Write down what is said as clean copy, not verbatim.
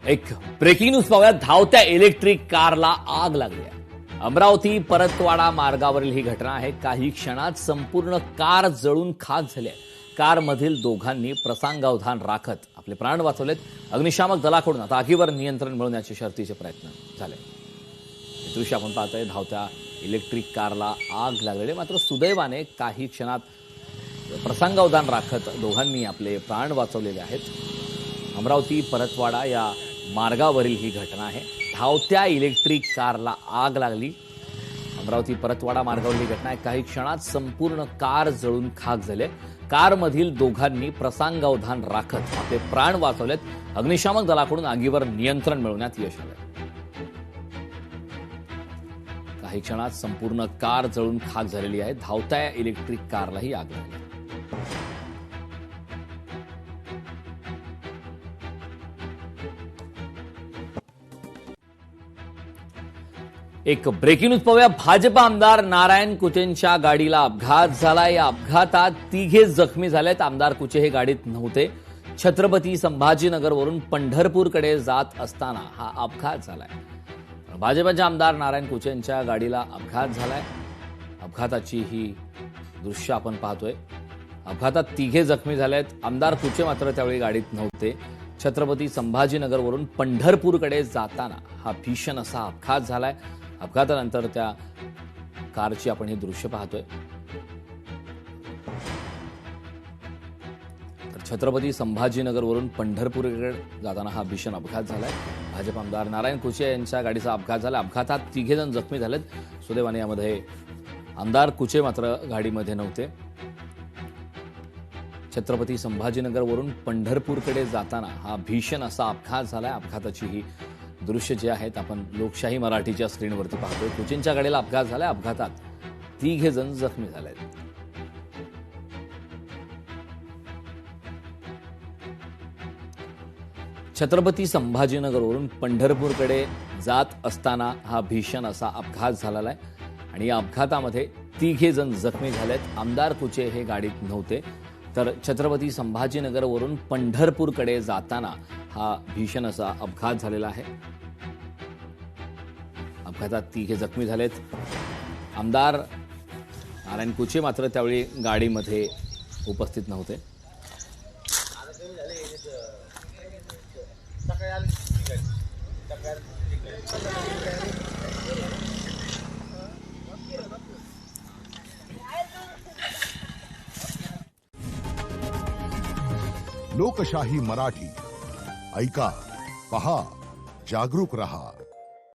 एक breaking news पाहूया. धावत्या इलेक्ट्रिक कारला आग लागली आहे. अमरावती परतवाडा मार्गावरील ही घटना आहे. काही क्षणात संपूर्ण कार जळून खाक झाली आहे. कारमधील दोघांनी प्रसंगावधान राखत आपले प्राण वाचवलेत. अग्निशामक दलाकडून आता आगीवर नियंत्रण मिळवण्याचे शर्थीचे प्रयत्न झाले. हे दृश्य आपण पाहतोय. धावत्या इलेक्ट्रिक कारला आग लागलेली, मात्र सुदैवाने काही क्षणात प्रसंगावधान राखत दोघांनी आपले प्राण वाचवलेले आहेत. अमरावती परतवाडा या मार्गावरील ही घटना आहे. धावत्या इलेक्ट्रिक कारला आग लागली. अमरावती परतवाडा मार्गावरील ही घटना आहे. काही क्षणात संपूर्ण कार जळून खाक झाले. कारमधील दोघांनी प्रसंगावधान राखत आपले प्राण वाचवलेत. अग्निशामक दलाकडून आगीवर नियंत्रण मिळवण्यात यश आले. काही क्षणात संपूर्ण कार जळून खाक झालेली आहे. धावत्या इलेक्ट्रिक कारलाही आग लागली. एक ब्रेकिंग न्यूज पाहूया. भाजप आमदार नारायण कुचेंच्या गाडीला अपघात झाला. या अपघातात तिघे जखमी झालेत. आमदार कुचे हे गाडीत नव्हते. छत्रपती संभाजीनगरवरून पंढरपूरकडे जात असताना हा अपघात झालाय. भाजपचे आमदार नारायण कुचेंच्या गाडीला अपघात झालाय. अपघाताची ही दृश्य आपण पाहतोय. अपघातात तिघे जखमी झालेत. आमदार कुचे मात्र त्यावेळी गाडीत नव्हते. छत्रपती संभाजीनगरवरून पंढरपूरकडे जाताना हा भीषण असा अपघात झालाय. अपघातानंतर त्या कारची आपण हे दृश्य पाहतोय. तर छत्रपती संभाजीनगरवरून पंढरपूरकडे जाताना हा भीषण अपघात झालाय. भाजप आमदार नारायण कुचे यांच्या गाडीचा अपघात झाला. अपघातात तिघे जण जखमी झालेत. सुदैवाने यामध्ये आमदार कुचे मात्र गाडीमध्ये नव्हते. छत्रपती संभाजीनगरवरून पंढरपूरकडे जाताना हा भीषण असा अपघात झालाय. अपघाताची ही दृश्य जे आहेत आपण लोकशाही मराठीच्या स्क्रीनवरती पाहतोय. कुचेंच्या गाडीला अपघात झालाय. अपघातात तिघे जण जखमी झालेत. छत्रपती संभाजीनगरवरून पंढरपूरकडे जात असताना हा भीषण असा अपघात झालेला आहे आणि या अपघातामध्ये तिघे जण जखमी झालेत. आमदार कुचे हे गाडीत नव्हते. तर छत्रपती संभाजीनगरवरून पंढरपूरकडे जाताना हा भीषण असा अपघात झालेला आहे. अपघातात तिघे जखमी झालेत. आमदार नारायण कुचे मात्र त्यावेळी गाडीमध्ये उपस्थित नव्हते. लोकशाही मराठी ऐका, पहा, जागरूक रहा.